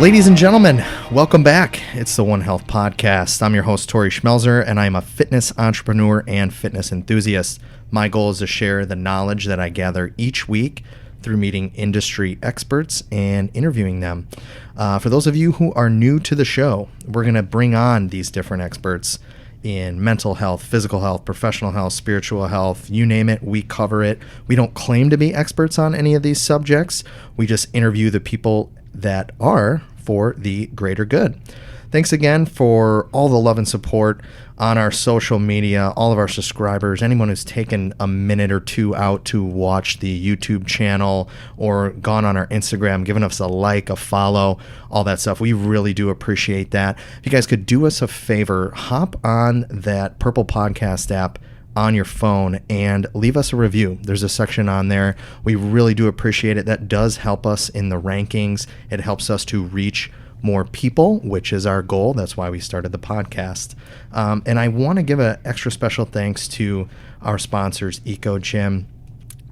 Ladies and gentlemen, welcome back. It's the One Health Podcast. I'm your host, Tori Schmelzer, and I'm a fitness entrepreneur and fitness enthusiast. My goal is to share the knowledge that I gather each week through meeting industry experts and interviewing them. For those of you who are new to the show, we're going to bring on these different experts in mental health, physical health, professional health, spiritual health, you name it, we cover it. We don't claim to be experts on any of these subjects. We just interview the people that are for the greater good. Thanks again for all the love and support on our social media, all of our subscribers, anyone who's taken a minute or two out to watch the YouTube channel or gone on our Instagram, given us a like, a follow, all that stuff. We really do appreciate that. If you guys could do us a favor, hop on that Purple Podcast app on your phone and leave us a review. There's a section on there. We really do appreciate it. That does help us in the rankings. It helps us to reach more people, which is our goal. That's why we started the podcast. And I want to give an extra special thanks to our sponsors, Eco Gym.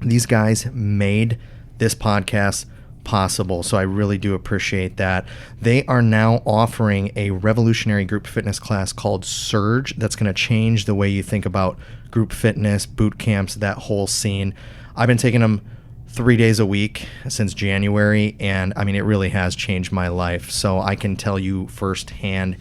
These guys made this podcast possible, so I really do appreciate that. They are now offering a revolutionary group fitness class called Surge that's going to change the way you think about group fitness, boot camps, that whole scene. I've been taking them 3 days a week since January, and I mean, it really has changed my life. So I can tell you firsthand.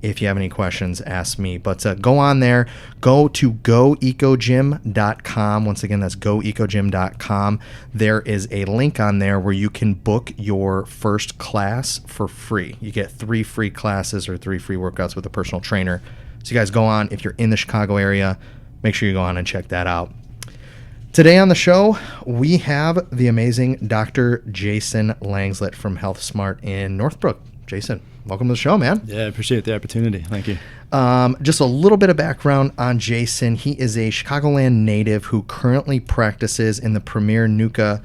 If you have any questions, ask me. But go on there. Go to goecogym.com. Once again, that's goecogym.com. There is a link on there where you can book your first class for free. You get 3 free classes or 3 free workouts with a personal trainer. So you guys go on. If you're in the Chicago area, make sure you go on and check that out. Today on the show, we have the amazing Dr. Jason Langslet from HealthSmart in Northbrook. Jason, welcome to the show, man. Yeah, I appreciate the opportunity. Thank you. Just a little bit of background on Jason. He is a Chicagoland native who currently practices in the premier NUCCA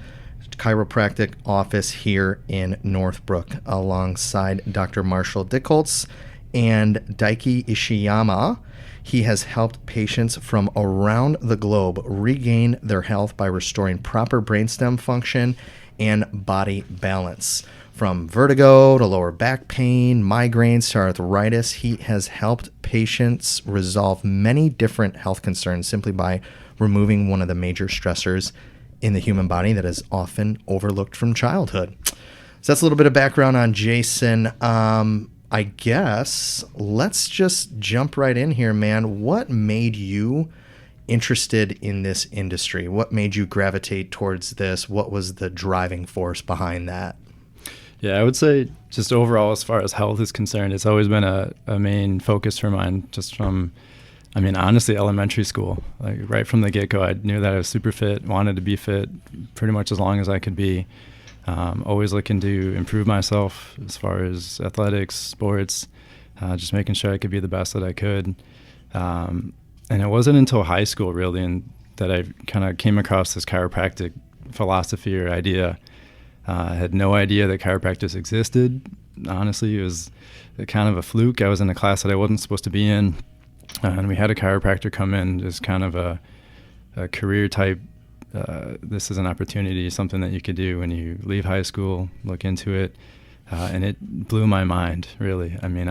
chiropractic office here in Northbrook alongside Dr. Marshall Dickholtz and Daiki Ishiyama. He has helped patients from around the globe regain their health by restoring proper brainstem function and body balance. From vertigo to lower back pain, migraines to arthritis, he has helped patients resolve many different health concerns simply by removing one of the major stressors in the human body that is often overlooked from childhood. So that's a little bit of background on Jason. I guess let's just jump right in here, man. What made you interested in this industry? What made you gravitate towards this? What was the driving force behind that? Yeah, I would say just overall, as far as health is concerned, it's always been a main focus for mine just from, I mean, honestly, elementary school. Like right from the get-go, I knew that I was super fit, wanted to be fit pretty much as long as I could be. Always looking to improve myself as far as athletics, sports, just making sure I could be the best that I could. And it wasn't until high school, really, that I kind of came across this chiropractic philosophy or idea. I had no idea that chiropractic existed. Honestly, it was kind of a fluke. I was in a class that I wasn't supposed to be in, and we had a chiropractor come in, just kind of a career type. This is an opportunity, something that you could do when you leave high school, look into it. And it blew my mind, really. I mean,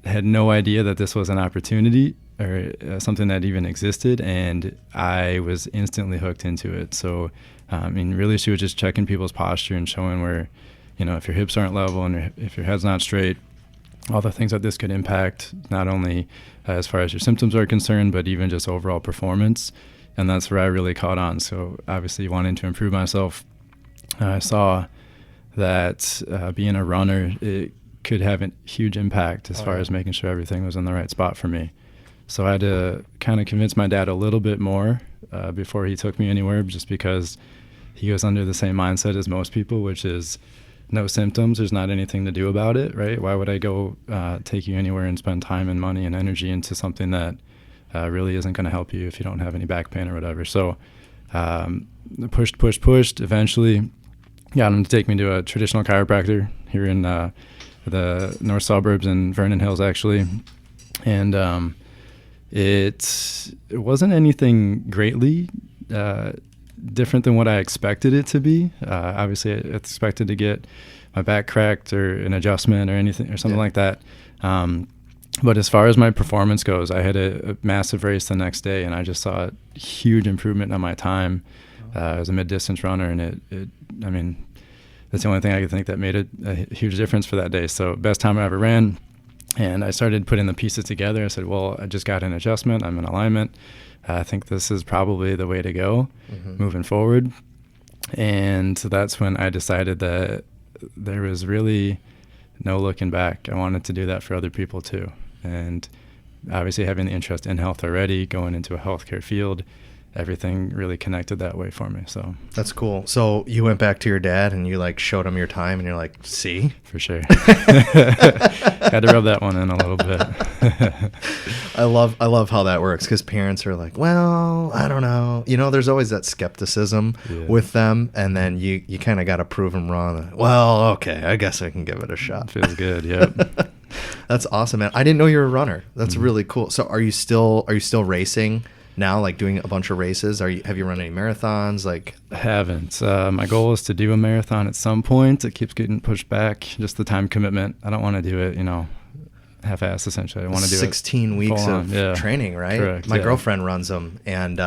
had no idea that this was an opportunity or something that even existed, and I was instantly hooked into it. So, I mean, really, she was just checking people's posture and showing where, you know, if your hips aren't level and if your head's not straight, all the things that this could impact, not only as far as your symptoms are concerned, but even just overall performance. And that's where I really caught on. So obviously wanting to improve myself, I saw that being a runner, it could have a huge impact as far as making sure everything was in the right spot for me. So I had to kind of convince my dad a little bit more before he took me anywhere, just because he was under the same mindset as most people, which is no symptoms, there's not anything to do about it, right? Why would I go take you anywhere and spend time and money and energy into something that really isn't going to help you if you don't have any back pain or whatever? So pushed. Eventually got him to take me to a traditional chiropractor here in the north suburbs in Vernon Hills, actually. And it wasn't anything greatly different than what I expected it to be. Obviously, I expected to get my back cracked or an adjustment or anything or something like that. But as far as my performance goes, I had a massive race the next day, and I just saw a huge improvement on my time. I was a mid-distance runner, and I mean, that's the only thing I could think that made a huge difference for that day. So best time I ever ran. And I started putting the pieces together. I said, well, I just got an adjustment. I'm in alignment. I think this is probably the way to go moving forward. And so that's when I decided that there was really no looking back. I wanted to do that for other people too. And obviously having the interest in health already, going into a healthcare field, everything really connected that way for me. So that's cool. So you went back to your dad and you like showed him your time and you're like, see? For sure. Had to rub that one in a little bit. I love how that works, because parents are like, well, I don't know. You know, there's always that skepticism with them, and then you kind of got to prove them wrong. Well, okay, I guess I can give it a shot. Feels good, yep. That's awesome, man. I didn't know you were a runner. That's really cool. So are you still racing now, like doing a bunch of races? Have you run any marathons? Like, I haven't. My goal is to do a marathon at some point. It keeps getting pushed back, just the time commitment. I don't want to do it, half-assed essentially. I want to do 16 weeks of training, right? Correct, My girlfriend runs them, and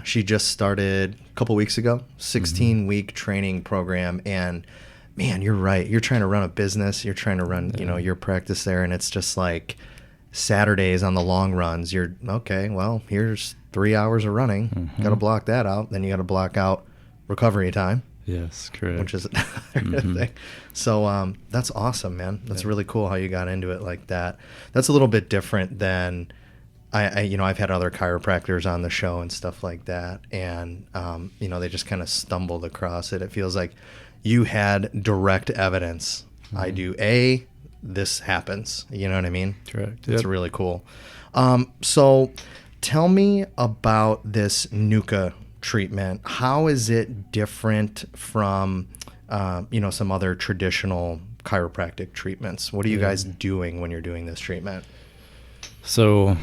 she just started a couple weeks ago, 16-week training program. And man, you're right. You're trying to run a business. You're trying to run, your practice there, and it's just like Saturdays on the long runs. You're okay. Well, here's 3 hours of running. Got to block that out. Then you got to block out recovery time. Yes, correct. Which is another thing. So that's awesome, man. That's really cool how you got into it like that. That's a little bit different than I've had other chiropractors on the show and stuff like that, and they just kind of stumbled across it. It feels like you had direct evidence. I do this happens. You know what I mean? Correct. It's really cool. So tell me about this NUCCA treatment. How is it different from some other traditional chiropractic treatments? What are you guys doing when you're doing this treatment? So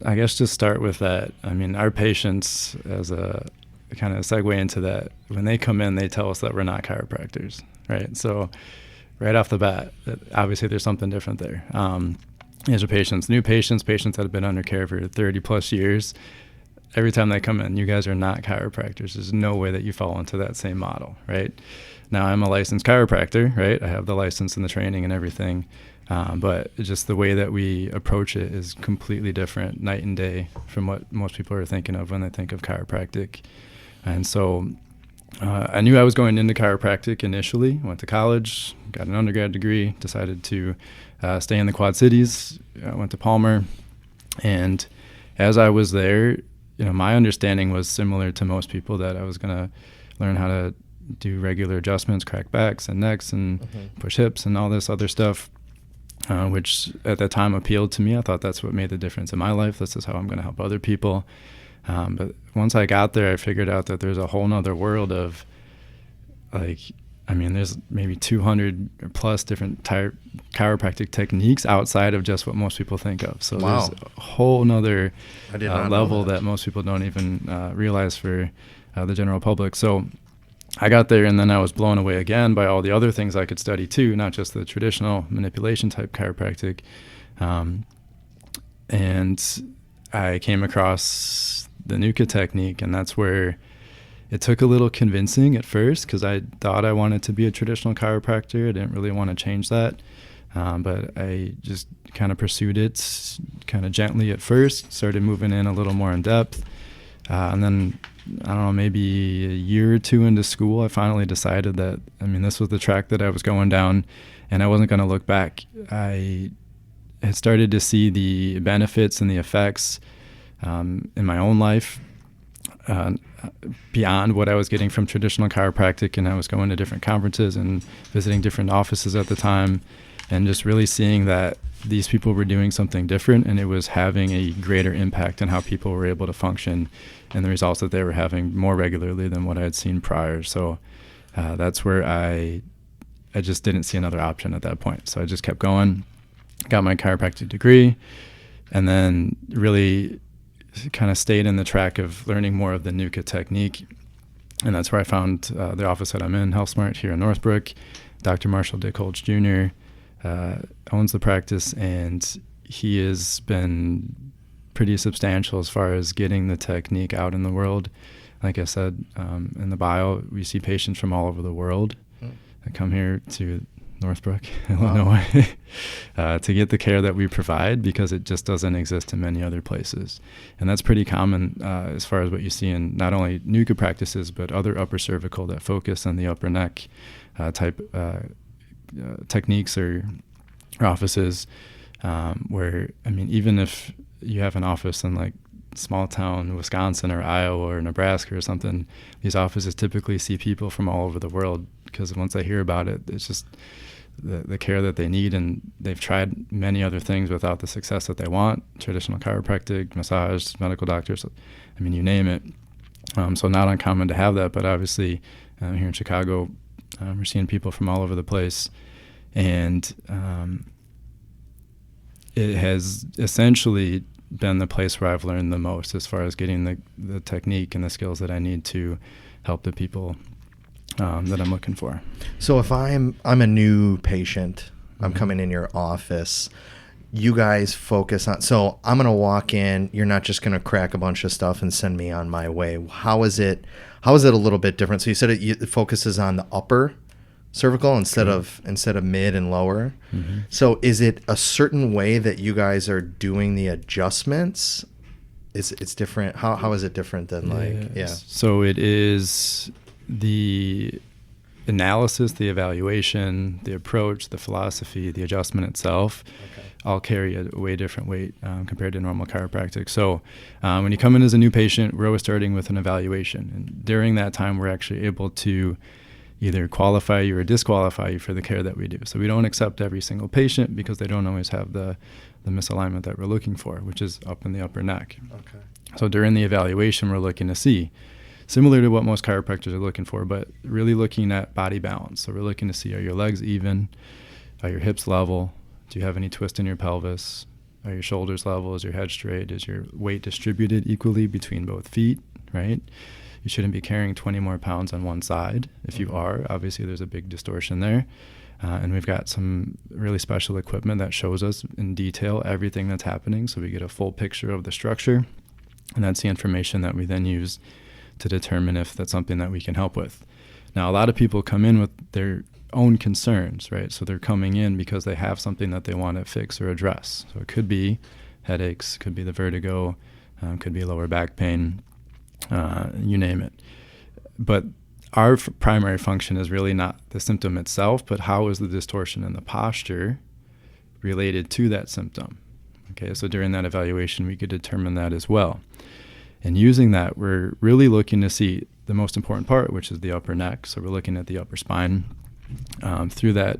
I guess just start with that. I mean, our patients, as a kind of segue into that, when they come in, they tell us that we're not chiropractors, right? So right off the bat, obviously there's something different there. These are patients, new patients that have been under care for 30 plus years. Every time they come in, you guys are not chiropractors. There's no way that you fall into that same model, right? Now, I'm a licensed chiropractor, right? I have the license and the training and everything, but just the way that we approach it is completely different, night and day, from what most people are thinking of when they think of chiropractic. And so I knew I was going into chiropractic initially. Went to college, got an undergrad degree, decided to stay in the Quad Cities. I went to Palmer, and as I was there, my understanding was similar to most people, that I was going to learn how to do regular adjustments, crack backs and necks and push hips and all this other stuff, which at that time appealed to me. I thought that's what made the difference in my life. This is how I'm going to help other people. But once I got there, I figured out that there's a whole nother world of there's maybe 200 or plus different chiropractic techniques outside of just what most people think of. So there's a whole nother level that most people don't even realize for the general public. So I got there, and then I was blown away again by all the other things I could study too, not just the traditional manipulation type chiropractic. And I came across the NUCCA technique, and that's where it took a little convincing at first, because I thought I wanted to be a traditional chiropractor. I didn't really want to change that, but I just kind of pursued it kind of gently at first, started moving in a little more in depth. And then, I don't know, maybe a year or two into school, I finally decided that, this was the track that I was going down, and I wasn't going to look back. I had started to see the benefits and the effects in my own life beyond what I was getting from traditional chiropractic, and I was going to different conferences and visiting different offices at the time, and just really seeing that these people were doing something different, and it was having a greater impact on how people were able to function and the results that they were having more regularly than what I had seen prior. So that's where I just didn't see another option at that point. So I just kept going, got my chiropractic degree, and then really kind of stayed in the track of learning more of the NUCCA technique. And that's where I found the office that I'm in, HealthSmart, here in Northbrook. Dr. Marshall Dickholtz Jr. Owns the practice, and he has been pretty substantial as far as getting the technique out in the world. Like I said in the bio, we see patients from all over the world that come here to Northbrook, Illinois, to get the care that we provide, because it just doesn't exist in many other places. And that's pretty common as far as what you see in not only NUCCA practices, but other upper cervical that focus on the upper neck type techniques or offices, where, I mean, even if you have an office in like small town Wisconsin or Iowa or Nebraska or something, these offices typically see people from all over the world, because once they hear about it, it's just the care that they need, and they've tried many other things without the success that they want: traditional chiropractic, massage, medical doctors, I mean, you name it. So not uncommon to have that, but obviously here in Chicago, we're seeing people from all over the place, and it has essentially been the place where I've learned the most as far as getting the technique and the skills that I need to help the people that I'm looking for. So if I'm a new patient, I'm coming in your office, you guys focus on, so I'm going to walk in, you're not just going to crack a bunch of stuff and send me on my way. How is it a little bit different? So you said it focuses on the upper cervical instead of mid and lower. Mm-hmm. So is it a certain way that you guys are doing the adjustments? It's different. How is it different than So it is the analysis, the evaluation, the approach, the philosophy, the adjustment itself, all carry a way different weight compared to normal chiropractic. So when you come in as a new patient, we're always starting with an evaluation. And during that time, we're actually able to either qualify you or disqualify you for the care that we do. So we don't accept every single patient because they don't always have the misalignment that we're looking for, which is up in the upper neck. Okay. So during the evaluation, we're looking to see, similar to what most chiropractors are looking for, but really looking at body balance. So we're looking to see, are your legs even? Are your hips level? Do you have any twist in your pelvis? Are your shoulders level? Is your head straight? Is your weight distributed equally between both feet, right? You shouldn't be carrying 20 more pounds on one side. If you are, obviously there's a big distortion there. And we've got some really special equipment that shows us in detail everything that's happening, so we get a full picture of the structure. And that's the information that we then use to determine if that's something that we can help with. Now, a lot of people come in with their own concerns, right? So they're coming in because they have something that they want to fix or address. So it could be headaches, could be the vertigo, could be lower back pain, you name it. But our primary function is really not the symptom itself, but how is the distortion in the posture related to that symptom? Okay, so during that evaluation, we could determine that as well. And using that, we're really looking to see the most important part, which is the upper neck. So we're looking at the upper spine through that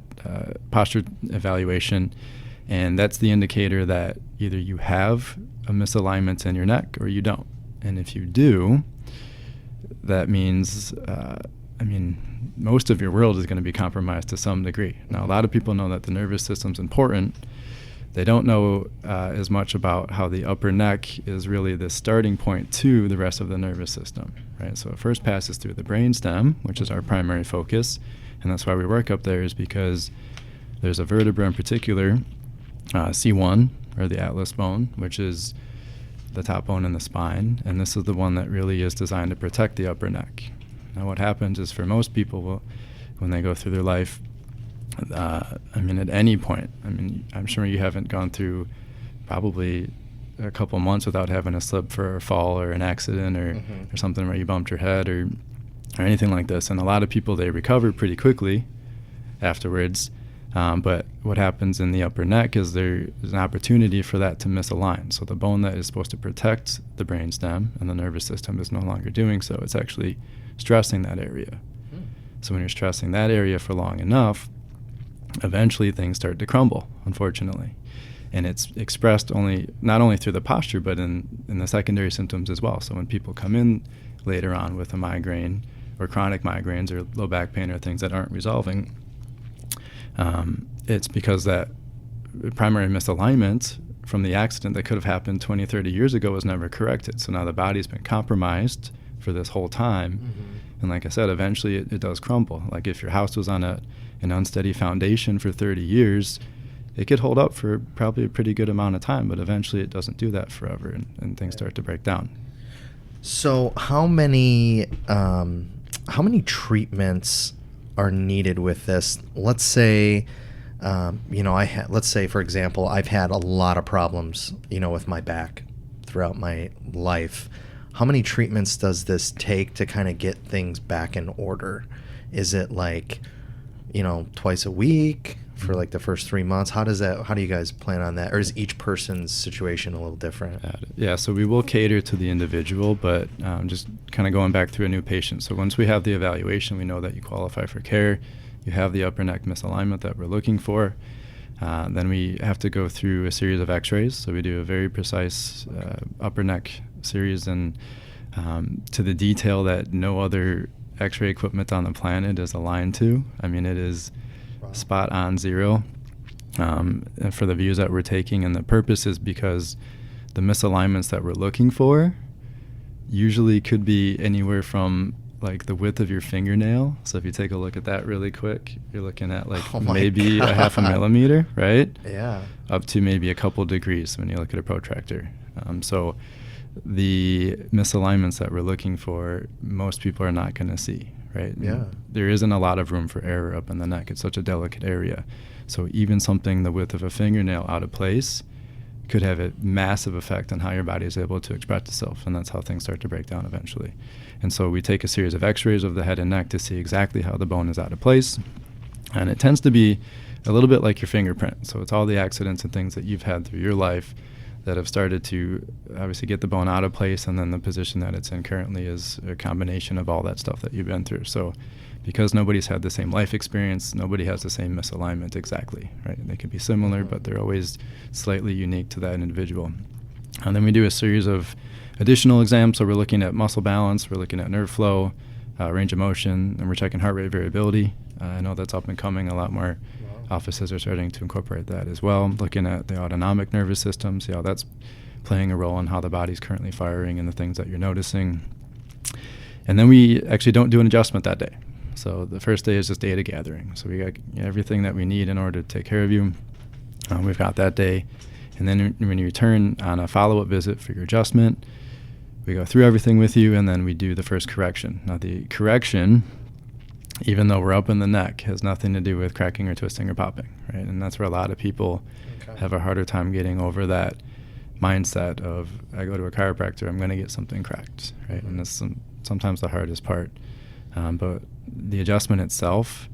posture evaluation. And that's the indicator that either you have a misalignment in your neck or you don't. And if you do, that means, most of your world is going to be compromised to some degree. Now, a lot of people know that the nervous system's important. They don't know as much about how the upper neck is really the starting point to the rest of the nervous system, right? So it first passes through the brainstem, which is our primary focus, and that's why we work up there, is because there's a vertebra in particular, C1, or the atlas bone, which is the top bone in the spine, and this is the one that really is designed to protect the upper neck. Now, what happens is, for most people, when they go through their life, at any point, I'm sure you haven't gone through probably a couple months without having a slip for a fall or an accident or something where you bumped your head or anything like this. And a lot of people, they recover pretty quickly afterwards. But what happens in the upper neck is there's an opportunity for that to misalign. So the bone that is supposed to protect the brainstem and the nervous system is no longer doing so. It's actually stressing that area. So when you're stressing that area for long enough, eventually things start to crumble, unfortunately. And it's expressed not only through the posture, but in the secondary symptoms as well. So when people come in later on with a migraine or chronic migraines or low back pain or things that aren't resolving, it's because that primary misalignment from the accident that could have happened 20, 30 years ago was never corrected. So now the body's been compromised for this whole time, And like I said, eventually it does crumble. Like if your house was on an unsteady foundation for 30 years, it could hold up for probably a pretty good amount of time, but eventually it doesn't do that forever, and things start to break down. So how many treatments are needed with this? Let's say, let's say, for example, I've had a lot of problems, with my back throughout my life. How many treatments does this take to kind of get things back in order? Is it like, twice a week for like the first 3 months? How do you guys plan on that? Or is each person's situation a little different? Yeah, so we will cater to the individual, but just kind of going back through a new patient. So once we have the evaluation, we know that you qualify for care, you have the upper neck misalignment that we're looking for. Then we have to go through a series of x-rays. So we do a very precise upper neck series, and to the detail that no other x-ray equipment on the planet is aligned to. I mean, it is spot on zero for the views that we're taking, and the purpose is because the misalignments that we're looking for usually could be anywhere from like the width of your fingernail. So if you take a look at that really quick, you're looking at like maybe a half a millimeter, right? Yeah. Up to maybe a couple degrees when you look at a protractor. So the misalignments that we're looking for, most people are not going to see, right? Yeah. There isn't a lot of room for error up in the neck. It's such a delicate area. So even something the width of a fingernail out of place could have a massive effect on how your body is able to express itself, and that's how things start to break down eventually. And so we take a series of x-rays of the head and neck to see exactly how the bone is out of place, and it tends to be a little bit like your fingerprint. So it's all the accidents and things that you've had through your life that have started to obviously get the bone out of place, and then the position that it's in currently is a combination of all that stuff that you've been through. So because nobody's had the same life experience, nobody has the same misalignment exactly, right? They could be similar, but they're always slightly unique to that individual. And then we do a series of additional exams. So we're looking at muscle balance, we're looking at nerve flow, range of motion, and we're checking heart rate variability. I know that's up and coming. A lot more offices are starting to incorporate that as well. Looking at the autonomic nervous system, see how that's playing a role in how the body's currently firing and the things that you're noticing. And then we actually don't do an adjustment that day. So the first day is just data gathering. So we got everything that we need in order to take care of you. We've got that day. And then when you return on a follow-up visit for your adjustment, we go through everything with you, and then we do the first correction. Now the correction, even though we're up in the neck, has nothing to do with cracking or twisting or popping, right? And that's where a lot of people have a harder time getting over that mindset of, I go to a chiropractor, I'm going to get something cracked, right? And that's sometimes the hardest part. But the adjustment itself,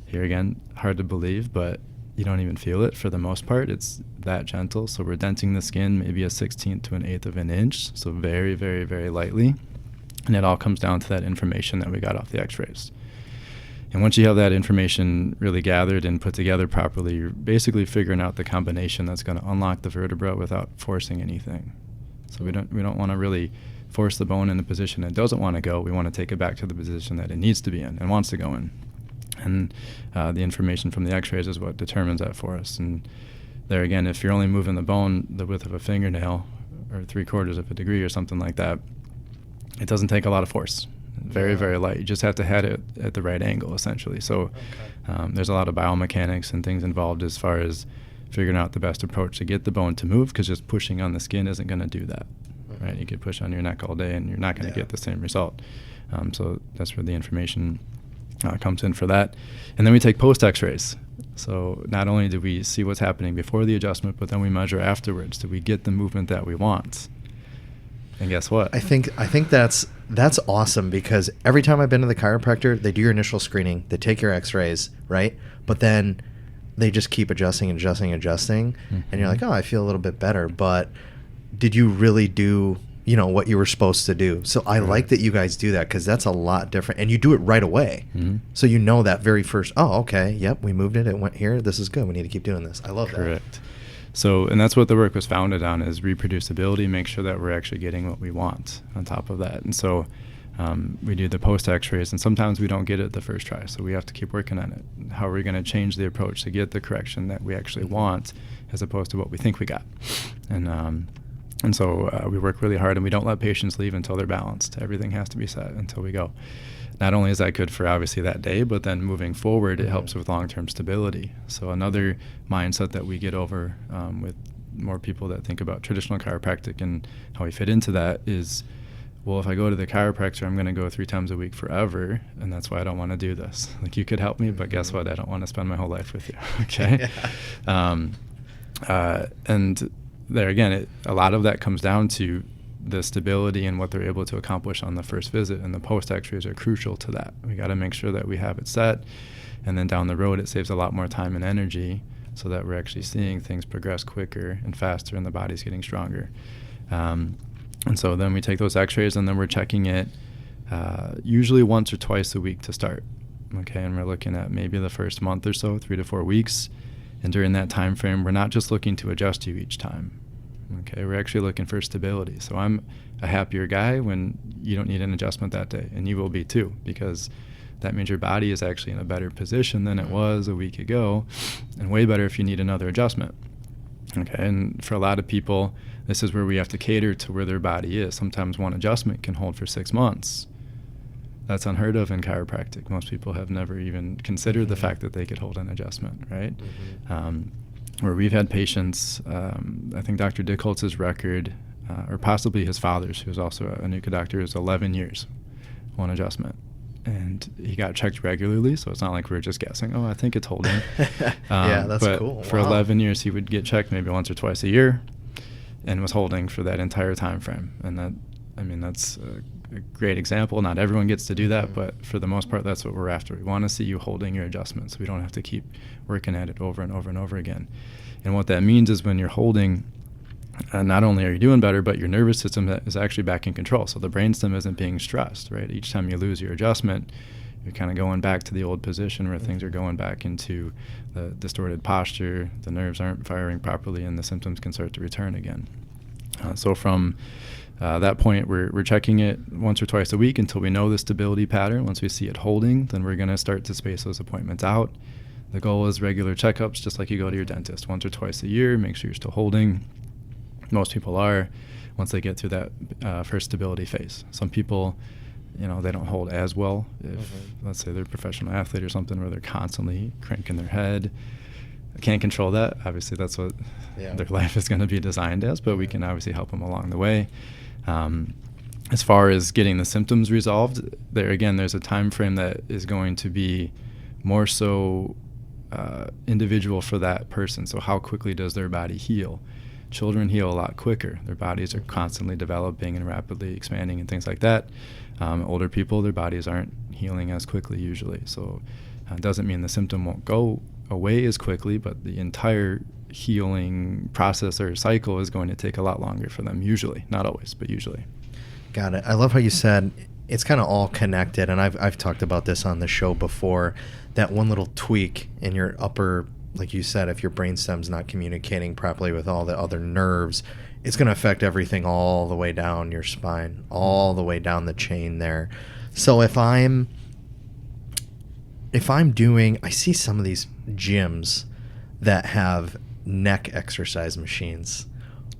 here again, hard to believe, but you don't even feel it for the most part. It's that gentle. So we're denting the skin maybe a 1/16 to an 1/8 of an inch, so very, very, very lightly. And it all comes down to that information that we got off the x-rays. And once you have that information really gathered and put together properly, you're basically figuring out the combination that's going to unlock the vertebra without forcing anything. So we don't want to really force the bone in the position it doesn't want to go. We want to take it back to the position that it needs to be in and wants to go in. And the information from the x-rays is what determines that for us. And there again, if you're only moving the bone the width of a fingernail or 3/4 of a degree or something like that, it doesn't take a lot of force. Very, very light. You just have to head it at the right angle, essentially. So there's a lot of biomechanics and things involved as far as figuring out the best approach to get the bone to move, because just pushing on the skin isn't going to do that, right? You could push on your neck all day and you're not going to get the same result. So that's where the information comes in for that. And then we take post x-rays. So not only do we see what's happening before the adjustment, but then we measure afterwards. Do we get the movement that we want? And guess what? I think that's awesome, because every time I've been to the chiropractor, they do your initial screening, they take your x-rays, right? But then they just keep adjusting, and you're like, oh, I feel a little bit better. But did you really do, what you were supposed to do? So I like that you guys do that, because that's a lot different, and you do it right away. So that very first, oh, okay, yep, we moved it, it went here, this is good, we need to keep doing this. I love that. Correct. So, and that's what the work was founded on, is reproducibility, make sure that we're actually getting what we want on top of that. And so we do the post x-rays, and sometimes we don't get it the first try, so we have to keep working on it. How are we going to change the approach to get the correction that we actually want, as opposed to what we think we got? And And so we work really hard, and we don't let patients leave until they're balanced. Everything has to be set until we go. Not only is that good for obviously that day, but then moving forward, it helps with long-term stability. So another mindset that we get over with more people that think about traditional chiropractic and how we fit into that is, well, if I go to the chiropractor, I'm going to go 3 times a week forever, and that's why I don't want to do this. Like, you could help me, but guess what? I don't want to spend my whole life with you. Okay. And there again, a lot of that comes down to the stability and what they're able to accomplish on the first visit, and the post x-rays are crucial to that. We got to make sure that we have it set, and then down the road it saves a lot more time and energy so that we're actually seeing things progress quicker and faster, and the body's getting stronger. And so then we take those x-rays, and then we're checking it usually once or twice a week to start. Okay, and we're looking at maybe the first month or so, 3 to 4 weeks. And during that time frame, we're not just looking to adjust you each time. Okay, we're actually looking for stability. So I'm a happier guy when you don't need an adjustment that day, and you will be too, because that means your body is actually in a better position than it was a week ago, and way better if you need another adjustment. Okay, and for a lot of people, this is where we have to cater to where their body is. Sometimes one adjustment can hold for 6 months. That's unheard of in chiropractic. Most people have never even considered the fact that they could hold an adjustment, right? Where we've had patients, I think Dr. Dickholtz's record, or possibly his father's, who was also a NUCCA doctor, is 11 years, one adjustment. And he got checked regularly, so it's not like we were just guessing, oh, I think it's holding. Yeah, that's but cool. For 11 years, he would get checked maybe once or twice a year and was holding for that entire time frame. And that, I mean, that's a great example. Not everyone gets to do that, but for the most part, that's what we're after. We want to see you holding your adjustments. We don't have to keep working at it over and over and over again. And what that means is when you're holding, not only are you doing better, but your nervous system is actually back in control. So the brainstem isn't being stressed, right? Each time you lose your adjustment, you're kind of going back to the old position where things are going back into the distorted posture, the nerves aren't firing properly, and the symptoms can start to return again. So from that point, we're checking it once or twice a week until we know the stability pattern. Once we see it holding, then we're going to start to space those appointments out. The goal is regular checkups, just like you go to your dentist once or twice a year. Make sure you're still holding. Most people are, once they get through that first stability phase. Some people, they don't hold as well. If, let's say, they're a professional athlete or something where they're constantly cranking their head. Can't control that. Obviously, that's what their life is going to be designed as, but we can obviously help them along the way. As far as getting the symptoms resolved, there's a time frame that is going to be more so individual for that person. So how quickly does their body heal? Children heal a lot quicker. Their bodies are constantly developing and rapidly expanding and things like that. Older people, their bodies aren't healing as quickly usually. So it doesn't mean the symptom won't go away as quickly, but the entire healing process or cycle is going to take a lot longer for them usually. Not always, but usually. Got it. I love how you said it's kind of all connected, and I've talked about this on the show before, that one little tweak in your upper, like you said, if your brainstem's not communicating properly with all the other nerves, it's going to affect everything all the way down your spine, all the way down the chain there. So if I'm doing, I see some of these gyms that have neck exercise machines.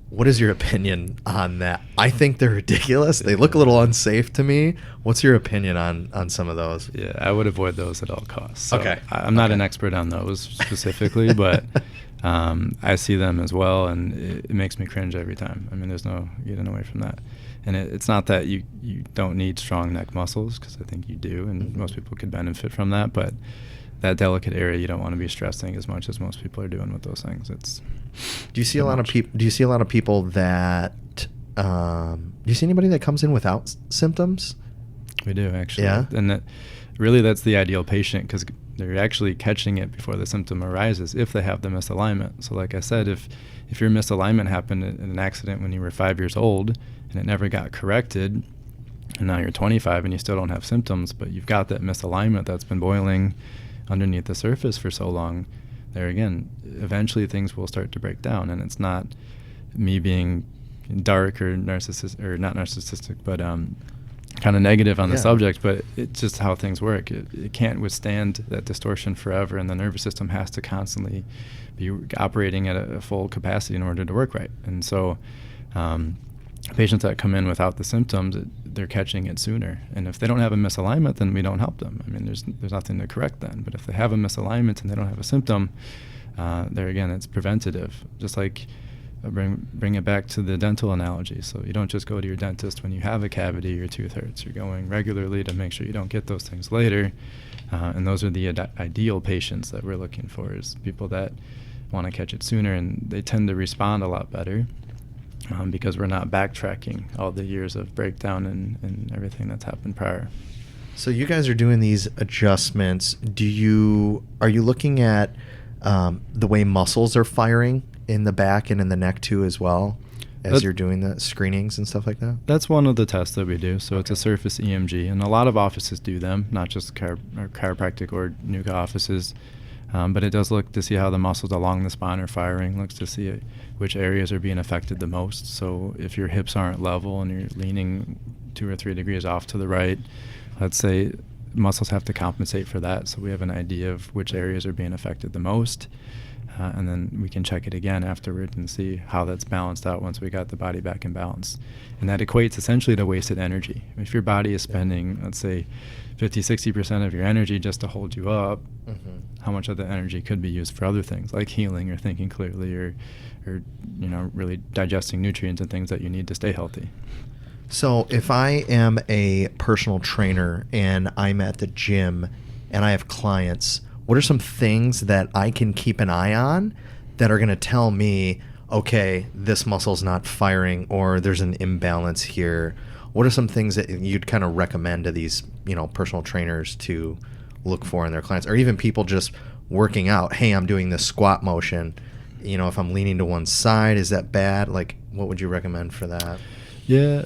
What is your opinion on that? I think they're ridiculous. They look a little unsafe to me. What's your opinion on some of those? Yeah, I would avoid those at all costs. So okay. I'm not an expert on those specifically, but I see them as well, and it makes me cringe every time. I mean, there's no getting away from that. And it's not that you don't need strong neck muscles, because I think you do, and most people could benefit from that, but that delicate area you don't want to be stressing as much as most people are doing with those things. Do you see a lot of people that do you see anybody that comes in without symptoms? We do, actually. Yeah. And that's the ideal patient, because they're actually catching it before the symptom arises if they have the misalignment. So like I said, if your misalignment happened in an accident when you were 5 years old and it never got corrected, and now you're 25 and you still don't have symptoms, but you've got that misalignment that's been boiling underneath the surface for so long, there again, eventually things will start to break down. And it's not me being dark or narcissistic, or not narcissistic, but kind of negative on the subject, but it's just how things work. It can't withstand that distortion forever, and the nervous system has to constantly be operating at a full capacity in order to work right. And so Patients that come in without the symptoms, they're catching it sooner. And if they don't have a misalignment, then we don't help them. I mean, there's nothing to correct then. But if they have a misalignment and they don't have a symptom, there again, it's preventative. Just like bring it back to the dental analogy. So you don't just go to your dentist when you have a cavity or your tooth hurts. You're going regularly to make sure you don't get those things later. And those are the ideal patients that we're looking for, is people that want to catch it sooner, and they tend to respond a lot better. Because we're not backtracking all the years of breakdown and everything that's happened prior. So you guys are doing these adjustments. Are you looking at the way muscles are firing in the back and in the neck too as well, as you're doing the screenings and stuff like that? That's one of the tests that we do. So It's a surface EMG, and a lot of offices do them, not just chiropractic or NUCCA offices. But it does look to see how the muscles along the spine are firing, looks to see which areas are being affected the most. So if your hips aren't level and you're leaning 2 or 3 degrees off to the right, let's say muscles have to compensate for that. So we have an idea of which areas are being affected the most. And then we can check it again afterward and see how that's balanced out once we got the body back in balance. And that equates essentially to wasted energy. If your body is spending, let's say, 50-60% of your energy just to hold you up, how much of the energy could be used for other things like healing or thinking clearly or really digesting nutrients and things that you need to stay healthy. So if I am a personal trainer and I'm at the gym and I have clients, what are some things that I can keep an eye on that are going to tell me, okay, this muscle's not firing or there's an imbalance here? What are some things that you'd kind of recommend to these, personal trainers to look for in their clients, or even people just working out? Hey, I'm doing this squat motion. If I'm leaning to one side, is that bad? Like, what would you recommend for that? Yeah,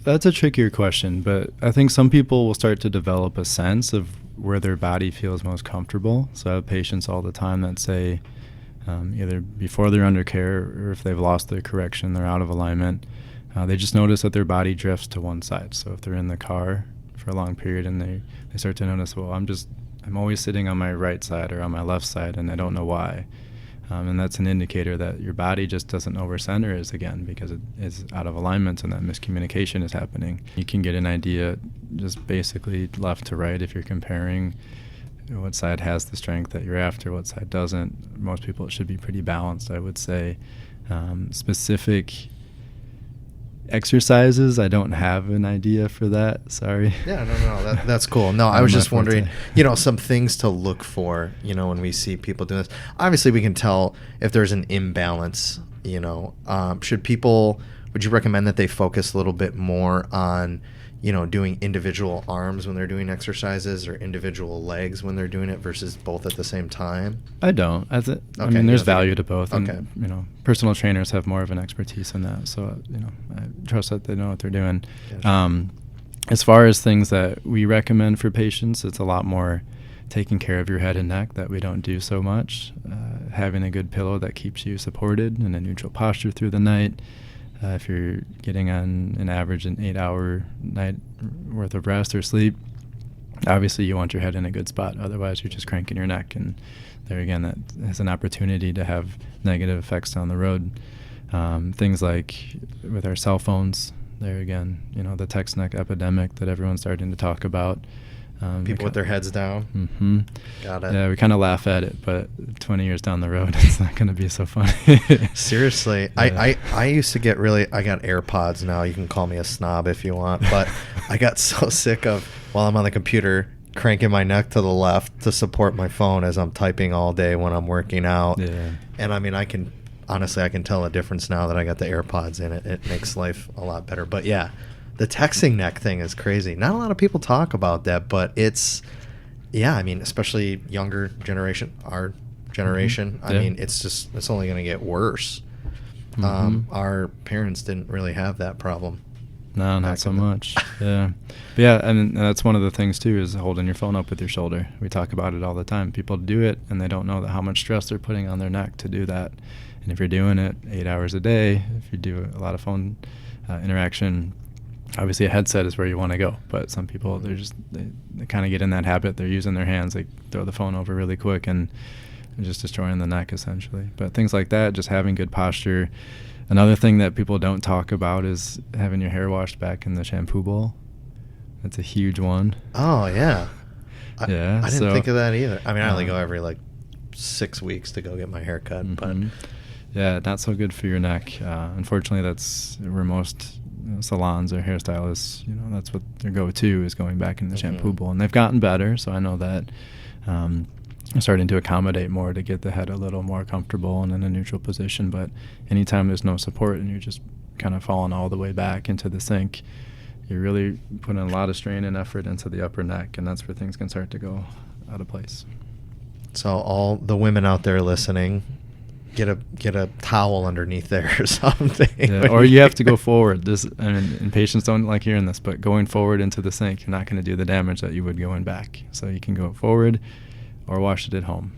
that's a trickier question, but I think some people will start to develop a sense of where their body feels most comfortable. So I have patients all the time that say, either before they're under care or if they've lost their correction, they're out of alignment, they just notice that their body drifts to one side. So if they're in the car for a long period and they start to notice, well, I'm always sitting on my right side or on my left side and I don't know why. And that's an indicator that your body just doesn't know where center is again, because it is out of alignment and that miscommunication is happening. You can get an idea just basically left to right if you're comparing what side has the strength that you're after, what side doesn't. Most people, it should be pretty balanced, I would say. Specific exercises, I don't have an idea for that. Sorry. Yeah, no, that's cool. No, I was just wondering, some things to look for, when we see people doing this. Obviously, we can tell if there's an imbalance. Would you recommend that they focus a little bit more on, doing individual arms when they're doing exercises or individual legs when they're doing it versus both at the same time? I don't. There's value to both. Okay. And, personal trainers have more of an expertise in that. So, I trust that they know what they're doing. Gotcha. As far as things that we recommend for patients, it's a lot more taking care of your head and neck that we don't do so much. Having a good pillow that keeps you supported in a neutral posture through the night. If you're getting on an average an 8-hour night worth of rest or sleep, obviously you want your head in a good spot. Otherwise, you're just cranking your neck. And there again, that has an opportunity to have negative effects down the road. Things like with our cell phones, there again, the text neck epidemic that everyone's starting to talk about. People with their heads down. Mm-hmm. Got it. Yeah, we kind of laugh at it, but 20 years down the road, it's not going to be so funny. Seriously, yeah. I used to get I got AirPods now. You can call me a snob if you want, but I got so sick of, while I'm on the computer, cranking my neck to the left to support my phone as I'm typing all day when I'm working out. Yeah. And I can tell a difference now that I got the AirPods in it. It makes life a lot better. But yeah. The texting neck thing is crazy. Not a lot of people talk about that, but it's, especially younger generation, our generation. Mm-hmm. Yeah. It's only going to get worse. Mm-hmm. Our parents didn't really have that problem. No, not so much. Yeah. But yeah, and that's one of the things too, is holding your phone up with your shoulder. We talk about it all the time. People do it and they don't know how much stress they're putting on their neck to do that. And if you're doing it 8 hours a day, if you do a lot of phone interaction, obviously a headset is where you want to go, but some people, they kind of get in that habit. They're using their hands, they throw the phone over really quick and just destroying the neck essentially. But things like that, just having good posture, Another thing that people don't talk about is having your hair washed back in the shampoo bowl. That's a huge one. Oh, yeah. I didn't think of that either. I mean, I only go every like 6 weeks to go get my hair cut, but yeah, not so good for your neck. Unfortunately, that's where most salons or hairstylists, that's what their go-to is, going back in the shampoo bowl. And they've gotten better, so I know that starting to accommodate more to get the head a little more comfortable and in a neutral position. But anytime there's no support and you're just kind of falling all the way back into the sink, you're really putting a lot of strain and effort into the upper neck, and that's where things can start to go out of place. So all the women out there listening, get a towel underneath there or something. Yeah, or you have to go forward. And patients don't like hearing this, but going forward into the sink, you're not going to do the damage that you would going back. So you can go forward or wash it at home.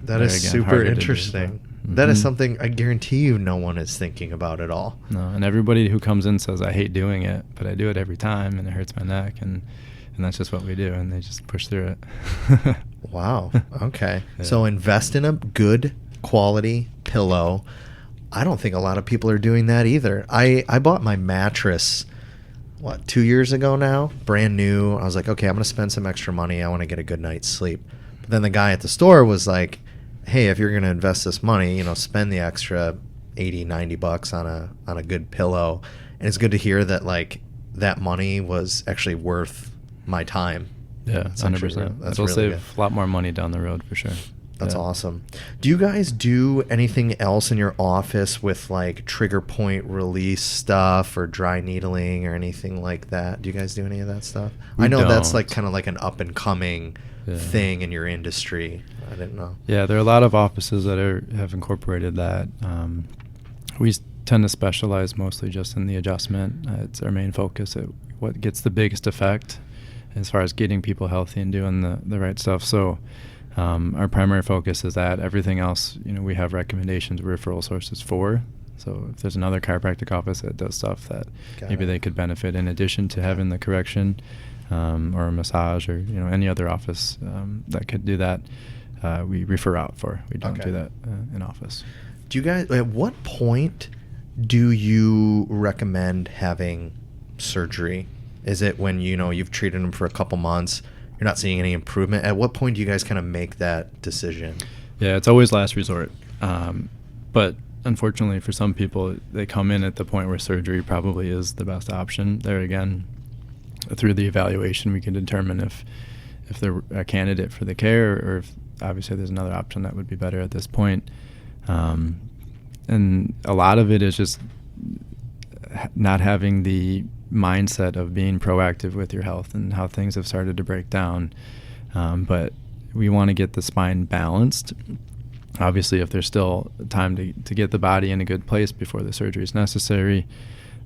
That is again, super interesting. That is something I guarantee you no one is thinking about at all. No, and everybody who comes in says, I hate doing it, but I do it every time, and it hurts my neck, and that's just what we do, and they just push through it. Wow. Okay. Yeah. So invest in a good quality pillow. I don't think a lot of people are doing that either. I bought my mattress, 2 years ago now, brand new. I was like, okay, I'm going to spend some extra money. I want to get a good night's sleep. But then the guy at the store was like, hey, if you're going to invest this money, spend the extra $80-90 on a good pillow. And it's good to hear that like that money was actually worth my time. Yeah, 100%. That'll save a lot more money down the road for sure. That's awesome. Do you guys do anything else in your office with like trigger point release stuff or dry needling or anything like that? Do you guys do any of that stuff? I know that's like kind of like an up and coming thing in your industry. I didn't know. Yeah, there are a lot of offices that have incorporated that. We tend to specialize mostly just in the adjustment. It's our main focus at what gets the biggest effect as far as getting people healthy and doing the right stuff. So our primary focus is that. Everything else, we have recommendations, referral sources for. So if there's another chiropractic office that does stuff that they could benefit in addition to having the correction or a massage or any other office that could do that, we refer out for. We don't do that in office. Do you guys, at what point do you recommend having surgery? Is it when you've treated them for a couple months, you're not seeing any improvement? At what point do you guys kind of make that decision? Yeah, it's always last resort. But unfortunately for some people, they come in at the point where surgery probably is the best option. There again, through the evaluation, we can determine if they're a candidate for the care or if obviously there's another option that would be better at this point. And a lot of it is just not having the mindset of being proactive with your health and how things have started to break down. But we want to get the spine balanced. Obviously, if there's still time to get the body in a good place before the surgery is necessary.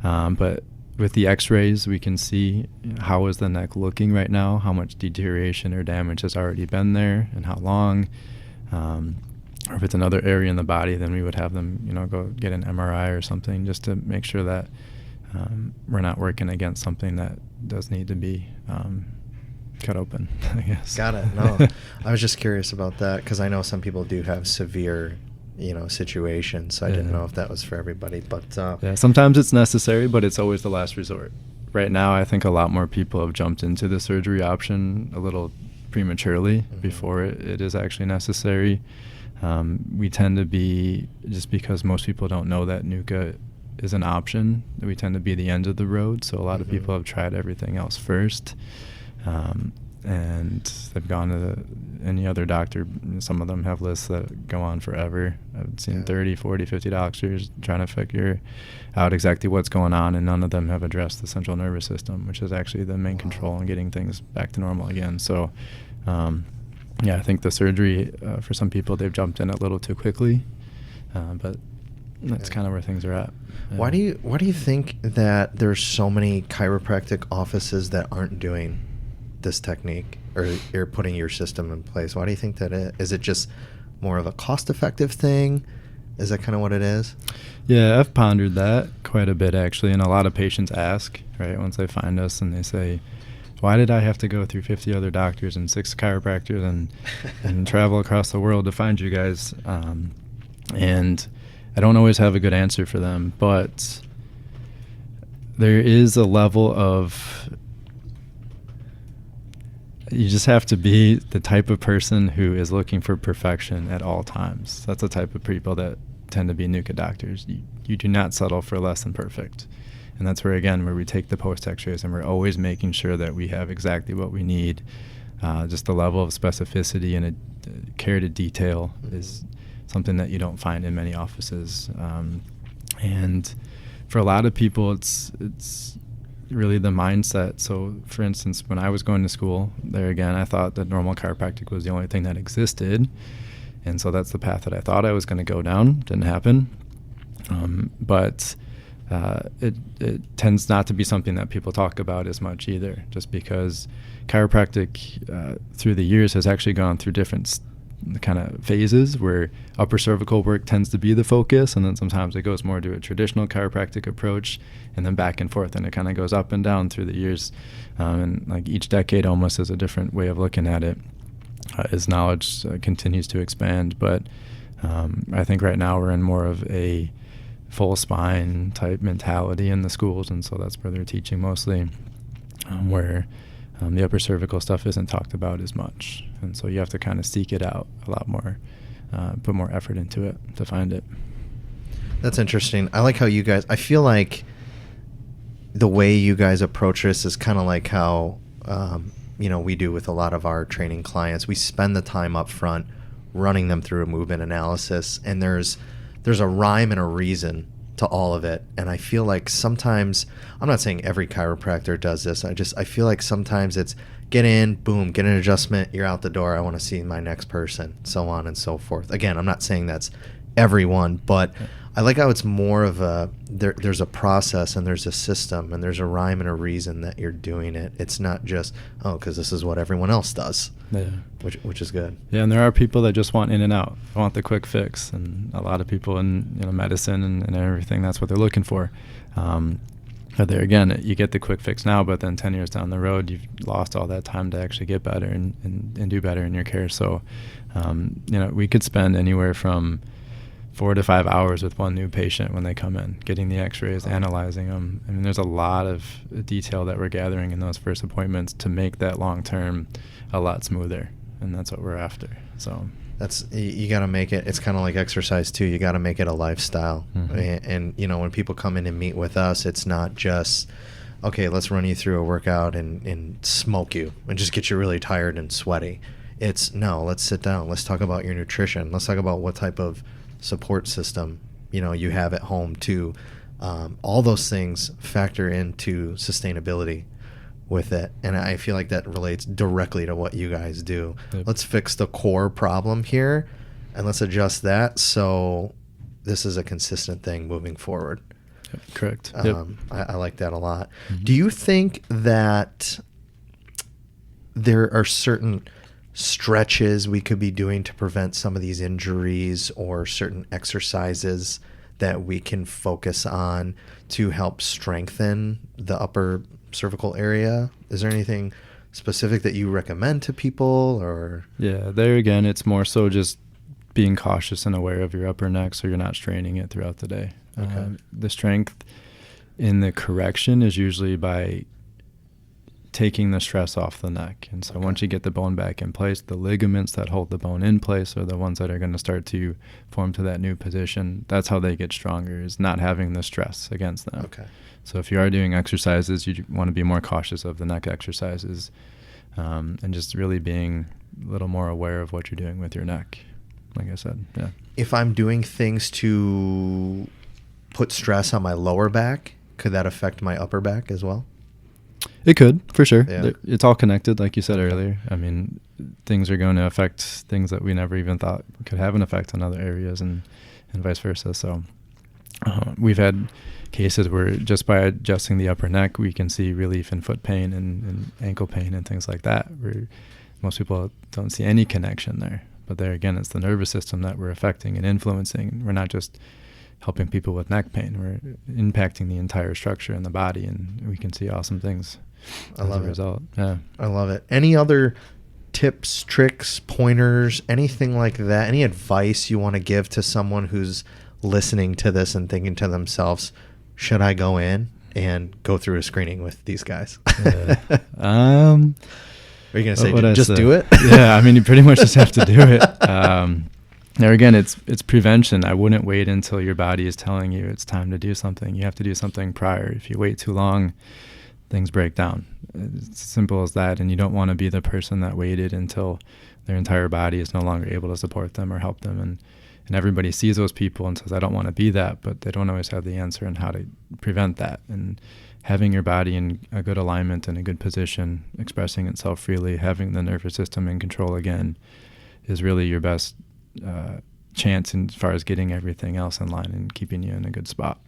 But with the x-rays, we can see how is the neck looking right now, how much deterioration or damage has already been there, and how long. Or if it's another area in the body, then we would have them, go get an MRI or something just to make sure that we're not working against something that does need to be cut open, I guess. Got it. No, I was just curious about that because I know some people do have severe, situations. So I didn't know if that was for everybody. But sometimes it's necessary, but it's always the last resort. Right now, I think a lot more people have jumped into the surgery option a little prematurely before it is actually necessary. We tend to be, just because most people don't know that NUCCA is an option, we tend to be the end of the road. So a lot of people have tried everything else first. And they've gone to any other doctor. Some of them have lists that go on forever. I've seen 30, 40, 50 doctors trying to figure out exactly what's going on, and none of them have addressed the central nervous system, which is actually the main control in getting things back to normal again. So I think the surgery, for some people, they've jumped in a little too quickly, but that's kind of where things are at. Why do you think that there's so many chiropractic offices that aren't doing this technique or you're putting your system in place? Why do you think that is it just more of a cost-effective thing? Is that kind of what it is? Yeah, I've pondered that quite a bit, actually, and a lot of patients ask, right, once they find us, and they say, why did I have to go through 50 other doctors and 6 chiropractors and travel across the world to find you guys? And I don't always have a good answer for them, but there is a level of, you just have to be the type of person who is looking for perfection at all times. That's the type of people that tend to be NUCCA doctors. You do not settle for less than perfect. And that's where, again, where we take the post x-rays and we're always making sure that we have exactly what we need. Just the level of specificity and care to detail is something that you don't find in many offices. And for a lot of people, it's really the mindset. So, for instance, when I was going to school, there again, I thought that normal chiropractic was the only thing that existed. And so that's the path that I thought I was going to go down. Didn't happen. But it tends not to be something that people talk about as much either, just because chiropractic through the years has actually gone through different kind of phases where upper cervical work tends to be the focus, and then sometimes it goes more to a traditional chiropractic approach, and then back and forth, and it kind of goes up and down through the years. And like each decade almost is a different way of looking at it as knowledge continues to expand. But I think right now we're in more of a full spine type mentality in the schools, and so that's where they're teaching mostly, where the upper cervical stuff isn't talked about as much, and so you have to kind of seek it out a lot more, put more effort into it to find it. That's interesting. I like how you guys, I feel like the way you guys approach this is kind of like how we do with a lot of our training clients. We spend the time up front running them through a movement analysis, and there's a rhyme and a reason to all of it. And I feel like sometimes, I'm not saying every chiropractor does this, I feel like sometimes it's get in, boom, get an adjustment, you're out the door, I want to see my next person, so on and so forth. Again, I'm not saying that's everyone, but I like how it's more of there's a process and there's a system and there's a rhyme and a reason that you're doing it. It's not just, because this is what everyone else does. Yeah. Which is good. Yeah, and there are people that just want in and out, want the quick fix, and a lot of people in medicine and everything, that's what they're looking for. But there again, you get the quick fix now, but then 10 years down the road, you've lost all that time to actually get better and do better in your care. So, we could spend anywhere from 4 to 5 hours with one new patient when they come in, getting the x-rays, analyzing them. I mean, there's a lot of detail that we're gathering in those first appointments to make that long-term a lot smoother, and that's what we're after. So that's, you got to make it, it's kind of like exercise too. You got to make it a lifestyle. Mm-hmm. And when people come in and meet with us, it's not just, okay, let's run you through a workout and smoke you and just get you really tired and sweaty. It's, no, let's sit down. Let's talk about your nutrition. Let's talk about what type of support system you have at home too. All those things factor into sustainability with it, and I feel like that relates directly to what you guys do. Yep. Let's fix the core problem here and let's adjust that so this is a consistent thing moving forward. Yep. Correct. I like that a lot. Mm-hmm. Do you think that there are certain stretches we could be doing to prevent some of these injuries, or certain exercises that we can focus on to help strengthen the upper cervical area? Is there anything specific that you recommend to people? Or there again, it's more so just being cautious and aware of your upper neck so you're not straining it throughout the day. Okay. The strength in the correction is usually by taking the stress off the neck. And so once you get the bone back in place, the ligaments that hold the bone in place are the ones that are going to start to form to that new position. That's how they get stronger, is not having the stress against them. Okay. So if you are doing exercises, you want to be more cautious of the neck exercises, and just really being a little more aware of what you're doing with your neck. Like I said, yeah. If I'm doing things to put stress on my lower back, could that affect my upper back as well? It could, for sure. Yeah. It's all connected, like you said earlier. I mean, things are going to affect things that we never even thought could have an effect on other areas, and vice versa. So we've had cases where just by adjusting the upper neck, we can see relief in foot pain and ankle pain and things like that, where most people don't see any connection there. But there again, it's the nervous system that we're affecting and influencing. We're not just helping people with neck pain. We're impacting the entire structure in the body, and we can see awesome things as a result. Yeah. I love it. Any other tips, tricks, pointers, anything like that? Any advice you want to give to someone who's listening to this and thinking to themselves, should I go in and go through a screening with these guys? Are you going to say, just do it? Yeah, I mean, you pretty much just have to do it. There again, it's prevention. I wouldn't wait until your body is telling you it's time to do something. You have to do something prior. If you wait too long, things break down. It's as simple as that. And you don't want to be the person that waited until their entire body is no longer able to support them or help them. And everybody sees those people and says, I don't want to be that, but they don't always have the answer on how to prevent that. And having your body in a good alignment and a good position, expressing itself freely, having the nervous system in control again is really your best chance as far as getting everything else in line and keeping you in a good spot.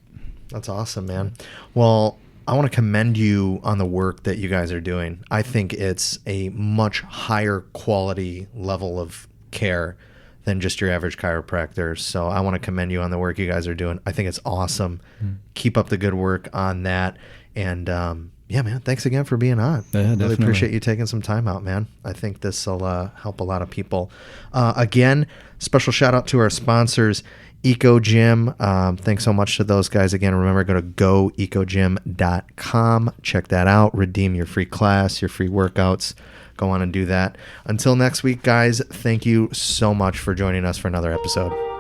That's awesome, man. Well, I want to commend you on the work that you guys are doing. I think it's a much higher quality level of care than just your average chiropractor. So I want to commend you on the work you guys are doing. I think it's awesome. Keep up the good work on that. And yeah, man, thanks again for being on. Yeah, definitely. Really appreciate you taking some time out, man. I think this will help a lot of people. Again, special shout out to our sponsors, Eco Gym. Thanks so much to those guys. Again, remember, go to goecogym.com. Check that out. Redeem your free class, your free workouts. Go on and do that. Until next week, guys, thank you so much for joining us for another episode.